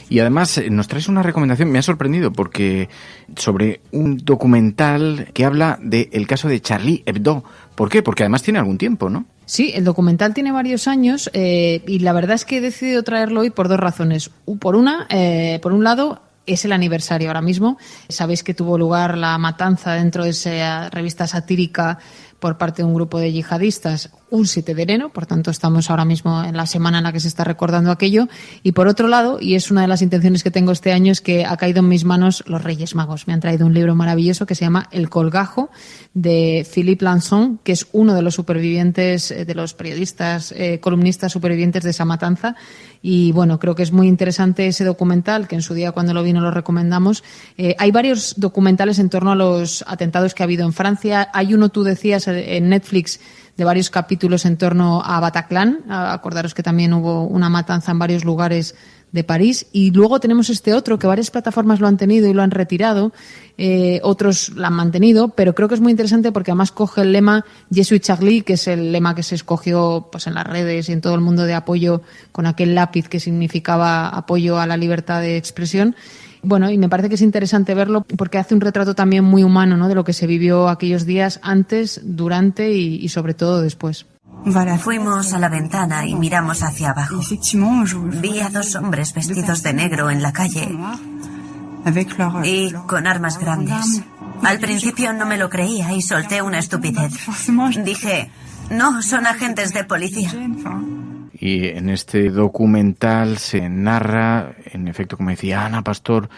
Y además nos traes una recomendación, me ha sorprendido, porque sobre un documental que habla del caso de Charlie Hebdo. ¿Por qué? Porque además tiene algún tiempo, ¿no? Sí, el documental tiene varios años y la verdad es que he decidido traerlo hoy por dos razones. Por un lado, es el aniversario ahora mismo. Sabéis que tuvo lugar la matanza dentro de esa revista satírica por parte de un grupo de yihadistas un 7 de enero, por tanto estamos ahora mismo en la semana en la que se está recordando aquello. Y por otro lado, y es una de las intenciones que tengo este año, es que ha caído en mis manos los Reyes Magos. Me han traído un libro maravilloso que se llama El Colgajo, de Philippe Lançon, que es uno de los supervivientes, de los periodistas, columnistas supervivientes de esa matanza. Y bueno, creo que es muy interesante ese documental, que en su día cuando lo vino lo recomendamos. Hay varios documentales en torno a los atentados que ha habido en Francia. Hay uno, tú decías, en Netflix, de varios capítulos en torno a Bataclan. Acordaros que también hubo una matanza en varios lugares de París. Y luego tenemos este otro, que varias plataformas lo han tenido y lo han retirado, otros lo han mantenido, pero creo que es muy interesante porque además coge el lema Je suis Charlie, que es el lema que se escogió pues en las redes y en todo el mundo de apoyo, con aquel lápiz que significaba apoyo a la libertad de expresión. Bueno, y me parece que es interesante verlo porque hace un retrato también muy humano, ¿no?, de lo que se vivió aquellos días antes, durante y sobre todo después. Fuimos a la ventana y miramos hacia abajo. Vi a dos hombres vestidos de negro en la calle y con armas grandes. Al principio no me lo creía y solté una estupidez. Dije, no, son agentes de policía. Y en este documental se narra, en efecto, como decía Ana Pastor,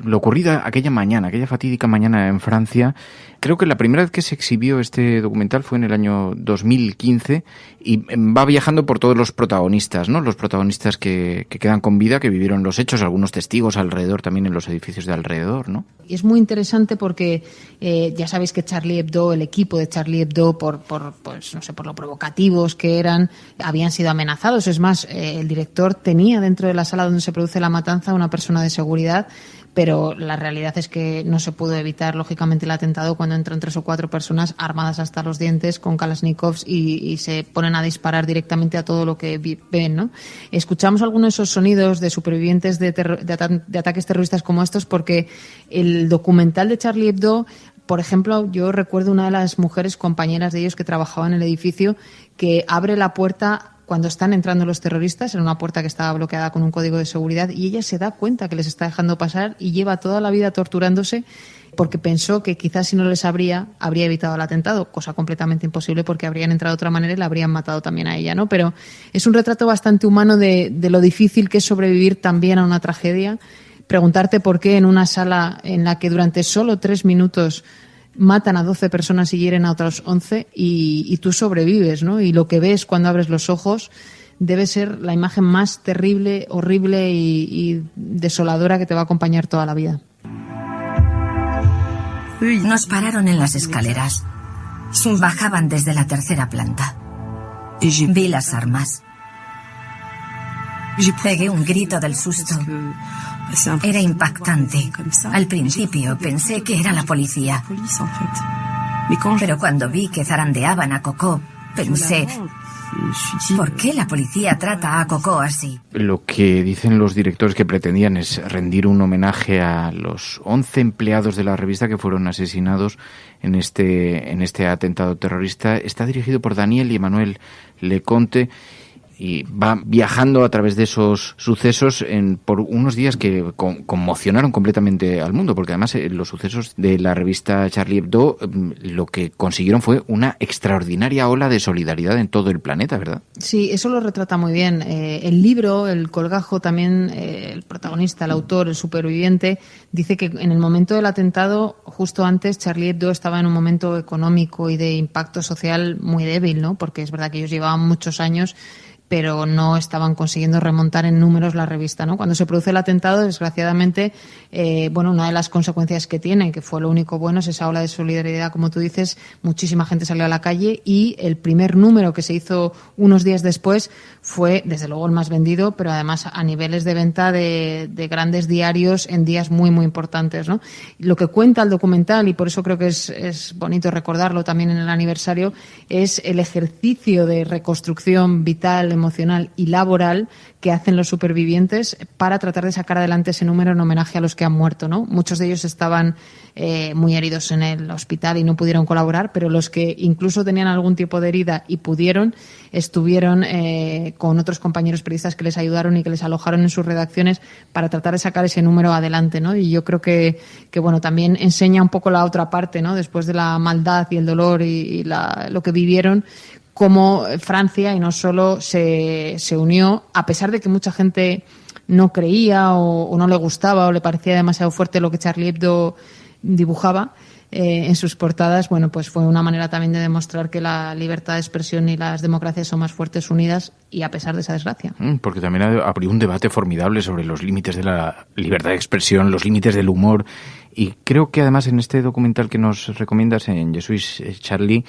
lo ocurrido aquella mañana, aquella fatídica mañana en Francia. Creo que la primera vez que se exhibió este documental fue en el año 2015 y va viajando por todos los protagonistas, ¿no? Los protagonistas que quedan con vida, que vivieron los hechos, algunos testigos alrededor, también en los edificios de alrededor, ¿no? Y es muy interesante porque ya sabéis que Charlie Hebdo, el equipo de Charlie Hebdo, por lo provocativos que eran, habían sido amenazados. Es más, el director tenía dentro de la sala donde se produce la matanza una persona de seguridad, pero la realidad es que no se pudo evitar, lógicamente, el atentado cuando entran 3 o 4 personas armadas hasta los dientes con Kalashnikovs y se ponen a disparar directamente a todo lo que ven, ¿no? Escuchamos algunos de esos sonidos de supervivientes de ataques terroristas como estos porque el documental de Charlie Hebdo, por ejemplo, yo recuerdo una de las mujeres compañeras de ellos que trabajaba en el edificio que abre la puerta cuando están entrando los terroristas, en una puerta que estaba bloqueada con un código de seguridad, y ella se da cuenta que les está dejando pasar y lleva toda la vida torturándose porque pensó que quizás si no les habría evitado el atentado, cosa completamente imposible porque habrían entrado de otra manera y la habrían matado también a ella, ¿no? Pero es un retrato bastante humano de lo difícil que es sobrevivir también a una tragedia, preguntarte por qué en una sala en la que durante solo 3 minutos matan a 12 personas y hieren a otras 11 y tú sobrevives, ¿no? Y lo que ves cuando abres los ojos debe ser la imagen más terrible, horrible y desoladora que te va a acompañar toda la vida. Nos pararon en las escaleras. Bajaban desde la 3ª planta. Vi las armas. Pegué un grito del susto. Era impactante. Al principio pensé que era la policía. Pero cuando vi que zarandeaban a Coco, pensé, ¿por qué la policía trata a Coco así? Lo que dicen los directores que pretendían es rendir un homenaje a los 11 empleados de la revista que fueron asesinados en este atentado terrorista. Está dirigido por Daniel y Emmanuel Leconte y va viajando a través de esos sucesos por unos días que conmocionaron completamente al mundo, porque además los sucesos de la revista Charlie Hebdo lo que consiguieron fue una extraordinaria ola de solidaridad en todo el planeta, ¿verdad? Sí, eso lo retrata muy bien. El libro, El colgajo, también el protagonista, el autor, el superviviente, dice que en el momento del atentado, justo antes, Charlie Hebdo estaba en un momento económico y de impacto social muy débil, ¿no? Porque es verdad que ellos llevaban muchos años, pero no estaban consiguiendo remontar en números la revista, ¿no? Cuando se produce el atentado, desgraciadamente, una de las consecuencias que tiene, que fue lo único bueno, es esa ola de solidaridad, como tú dices, muchísima gente salió a la calle y el primer número que se hizo unos días después fue, desde luego, el más vendido, pero además a niveles de venta de grandes diarios en días muy, muy importantes, ¿no? Lo que cuenta el documental, y por eso creo que es bonito recordarlo también en el aniversario, es el ejercicio de reconstrucción vital, emocional y laboral que hacen los supervivientes para tratar de sacar adelante ese número en homenaje a los que han muerto, ¿no? Muchos de ellos estaban muy heridos en el hospital y no pudieron colaborar, pero los que incluso tenían algún tipo de herida y pudieron, estuvieron con otros compañeros periodistas que les ayudaron y que les alojaron en sus redacciones para tratar de sacar ese número adelante, ¿no? Y yo creo que también enseña un poco la otra parte, ¿no? Después de la maldad y el dolor y lo que vivieron, cómo Francia, y no solo, se unió, a pesar de que mucha gente no creía o no le gustaba o le parecía demasiado fuerte lo que Charlie Hebdo dibujaba en sus portadas. Bueno, pues fue una manera también de demostrar que la libertad de expresión y las democracias son más fuertes unidas, y a pesar de esa desgracia. Porque también abrió un debate formidable sobre los límites de la libertad de expresión, los límites del humor, y creo que además en este documental que nos recomiendas, en Je suis Charlie,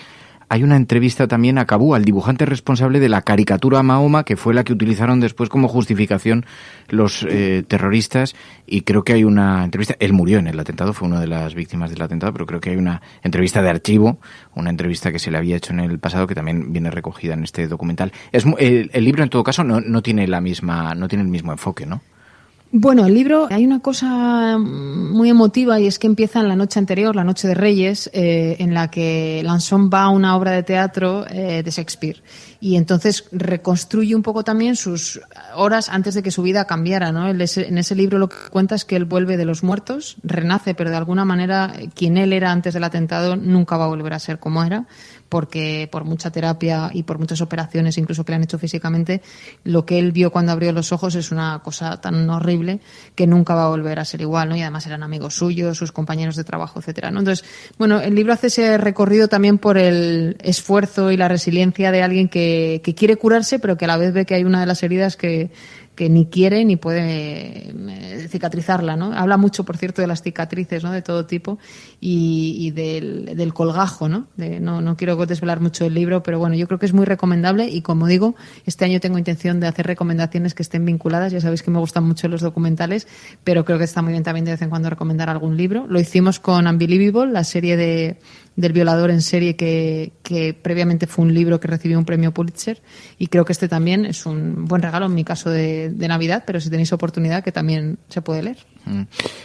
hay una entrevista también a Kabou, al dibujante responsable de la caricatura a Mahoma, que fue la que utilizaron después como justificación los terroristas, y creo que hay una entrevista, él murió en el atentado, fue una de las víctimas del atentado, pero creo que hay una entrevista de archivo, una entrevista que se le había hecho en el pasado, que también viene recogida en este documental. El libro, en todo caso, no tiene el mismo enfoque, ¿no? Bueno, el libro, hay una cosa muy emotiva, y es que empieza en la noche anterior, la noche de Reyes, en la que Lanson va a una obra de teatro de Shakespeare, y entonces reconstruye un poco también sus horas antes de que su vida cambiara, ¿no? En ese libro lo que cuenta es que él vuelve de los muertos, renace, pero de alguna manera quien él era antes del atentado nunca va a volver a ser como era, porque por mucha terapia y por muchas operaciones incluso que le han hecho físicamente, lo que él vio cuando abrió los ojos es una cosa tan horrible que nunca va a volver a ser igual, ¿no? Y además eran amigos suyos, sus compañeros de trabajo, etcétera, ¿no? Entonces, bueno, el libro hace ese recorrido también por el esfuerzo y la resiliencia de alguien que quiere curarse, pero que a la vez ve que hay una de las heridas que ni quiere ni puede cicatrizarla, ¿no? Habla mucho, por cierto, de las cicatrices, ¿no? De todo tipo, y del colgajo, ¿no? No quiero desvelar mucho el libro, pero bueno, yo creo que es muy recomendable, y como digo, este año tengo intención de hacer recomendaciones que estén vinculadas. Ya sabéis que me gustan mucho los documentales, pero creo que está muy bien también de vez en cuando recomendar algún libro. Lo hicimos con Unbelievable, la serie del violador en serie que previamente fue un libro que recibió un premio Pulitzer, y creo que este también es un buen regalo, en mi caso de Navidad, pero si tenéis oportunidad, que también se puede leer.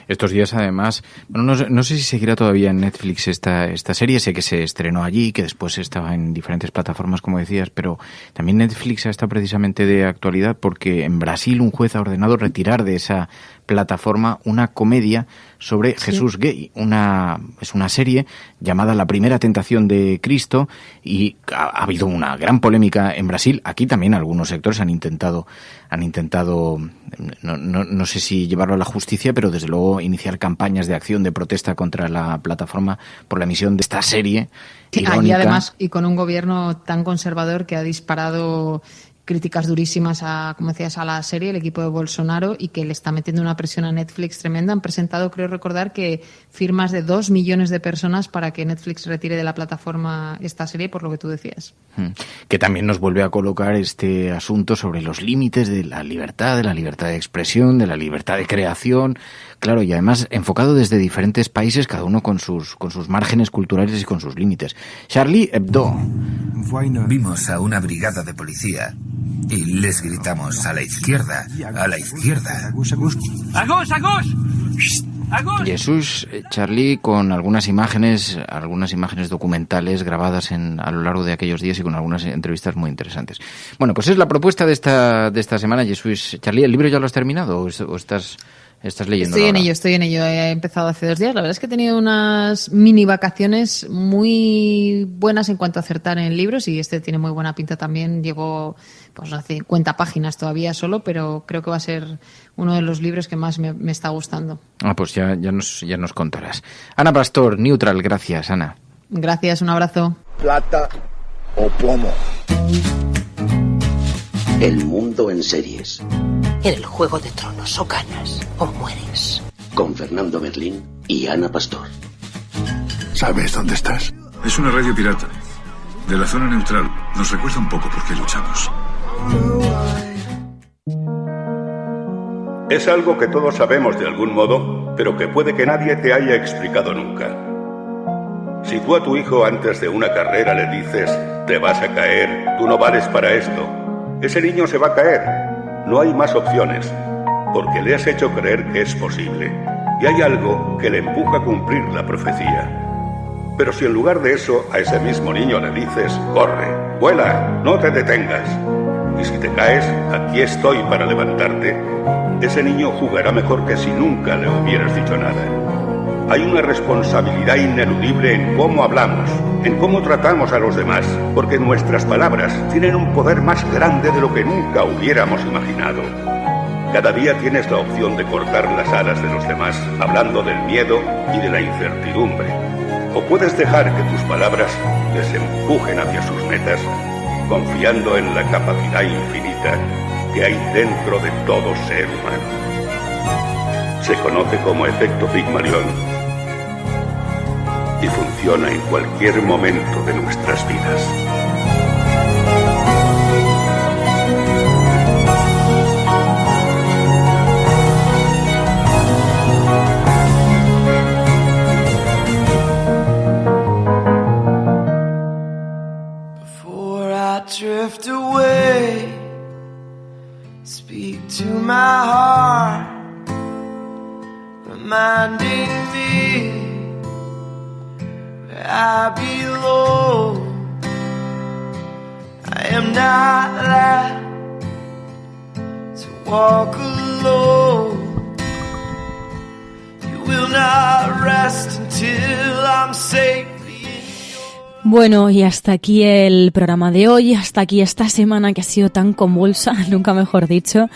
Estos días, además, bueno, no sé si seguirá todavía en Netflix esta serie. Sé que se estrenó allí, que después estaba en diferentes plataformas, como decías, pero también Netflix ha estado precisamente de actualidad porque en Brasil un juez ha ordenado retirar de esa plataforma una comedia sobre Jesús gay. Es una serie llamada La primera tentación de Cristo y ha habido una gran polémica en Brasil. Aquí también algunos sectores han intentado no sé si llevarlo a la justicia, pero desde luego iniciar campañas de acción, de protesta contra la plataforma por la emisión de esta serie irónica. Y además, y con un gobierno tan conservador que ha disparado críticas durísimas como decías, a la serie, el equipo de Bolsonaro, y que le está metiendo una presión a Netflix tremenda. Han presentado, creo recordar, que firmas de 2 millones de personas para que Netflix retire de la plataforma esta serie, por lo que tú decías. Que también nos vuelve a colocar este asunto sobre los límites de la libertad de expresión, de la libertad de creación. Claro, y además enfocado desde diferentes países, cada uno con sus márgenes culturales y con sus límites. Charlie Hebdo. Vimos a una brigada de policía y les gritamos a la izquierda, a la izquierda. Jesús, Charlie, con algunas imágenes documentales grabadas a lo largo de aquellos días y con algunas entrevistas muy interesantes. Bueno, pues es la propuesta de esta semana, Jesús. Charlie, ¿el libro ya lo has terminado o estás leyendo? Estoy en ello. He empezado hace 2 días. La verdad es que he tenido unas mini vacaciones muy buenas en cuanto a acertar en libros, y este tiene muy buena pinta también. Llevo 50 páginas todavía solo, pero creo que va a ser uno de los libros que más me está gustando. Pues ya nos contarás. Ana Pastor, Neutral, gracias, Ana. Gracias, un abrazo. Plata o plomo. El mundo en series. En el Juego de Tronos, o ganas o mueres. Con Fernando Berlín y Ana Pastor. ¿Sabes dónde estás? Es una radio pirata. De la zona neutral. Nos recuerda un poco por qué luchamos. Es algo que todos sabemos de algún modo, pero que puede que nadie te haya explicado nunca. Si tú a tu hijo antes de una carrera le dices, te vas a caer, tú no vales para esto, ese niño se va a caer. No hay más opciones, porque le has hecho creer que es posible, y hay algo que le empuja a cumplir la profecía. Pero si en lugar de eso a ese mismo niño le dices, corre, vuela, no te detengas, y si te caes, aquí estoy para levantarte, ese niño jugará mejor que si nunca le hubieras dicho nada. Hay una responsabilidad ineludible en cómo hablamos, en cómo tratamos a los demás, porque nuestras palabras tienen un poder más grande de lo que nunca hubiéramos imaginado. Cada día tienes la opción de cortar las alas de los demás, hablando del miedo y de la incertidumbre. O puedes dejar que tus palabras les empujen hacia sus metas, confiando en la capacidad infinita que hay dentro de todo ser humano. Se conoce como efecto Pigmalión y funciona en cualquier momento de nuestras vidas. Before I drift away, speak to my heart, reminding me where I belong. I am not allowed to walk alone. You will not rest until I'm safe. Bueno, y hasta aquí el programa de hoy, hasta aquí esta semana que ha sido tan convulsa, nunca mejor dicho.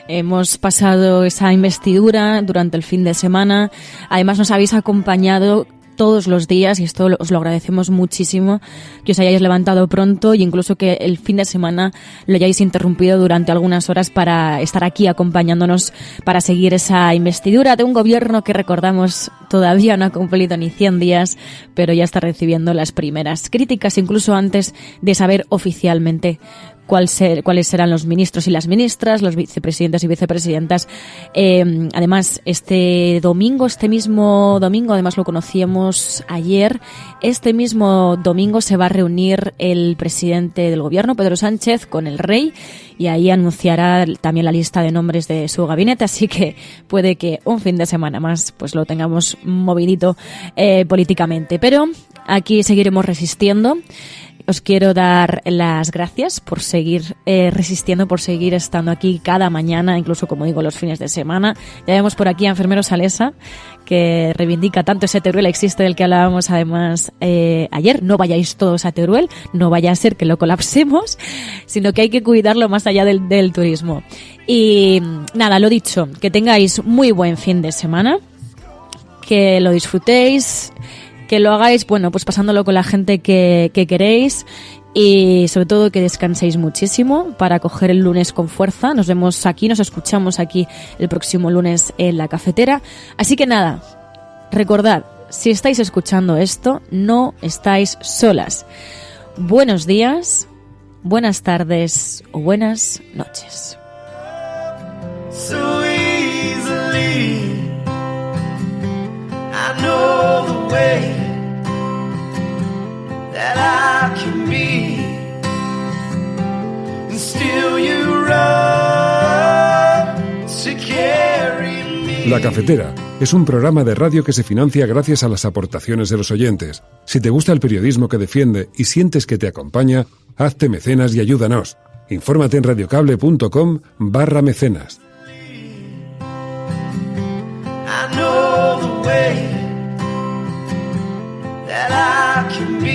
Hemos pasado esa investidura durante el fin de semana, además nos habéis acompañado todos los días y esto os lo agradecemos muchísimo, que os hayáis levantado pronto e incluso que el fin de semana lo hayáis interrumpido durante algunas horas para estar aquí acompañándonos para seguir esa investidura de un gobierno que, recordamos, todavía no ha cumplido ni 100 días, pero ya está recibiendo las primeras críticas, incluso antes de saber oficialmente cuáles serán los ministros y las ministras, los vicepresidentes y vicepresidentas. Además, este mismo domingo, además lo conocíamos ayer, este mismo domingo se va a reunir el presidente del gobierno, Pedro Sánchez, con el rey, y ahí anunciará también la lista de nombres de su gabinete, así que puede que un fin de semana más pues lo tengamos movidito políticamente. Pero aquí seguiremos resistiendo. os quiero dar las gracias por seguir resistiendo, por seguir estando aquí cada mañana, incluso, como digo, los fines de semana. Ya vemos por aquí a Enfermero Salesa, que reivindica tanto ese Teruel existe del que hablábamos además ayer. No vayáis todos a Teruel, no vaya a ser que lo colapsemos, sino que hay que cuidarlo más allá del turismo. Y nada, lo dicho, que tengáis muy buen fin de semana, que lo disfrutéis, que lo hagáis, bueno, pues pasándolo con la gente que queréis, y sobre todo que descanséis muchísimo para coger el lunes con fuerza. Nos vemos aquí, nos escuchamos aquí el próximo lunes en la cafetera. Así que nada, recordad, si estáis escuchando esto, no estáis solas. Buenos días, buenas tardes o buenas noches. So easily, I know the way that I can be, and still you run to carry me. La Cafetera es un programa de radio que se financia gracias a las aportaciones de los oyentes. Si te gusta el periodismo que defiende y sientes que te acompaña, hazte mecenas y ayúdanos. Infórmate en radiocable.com/mecenas. I know the way that I can be.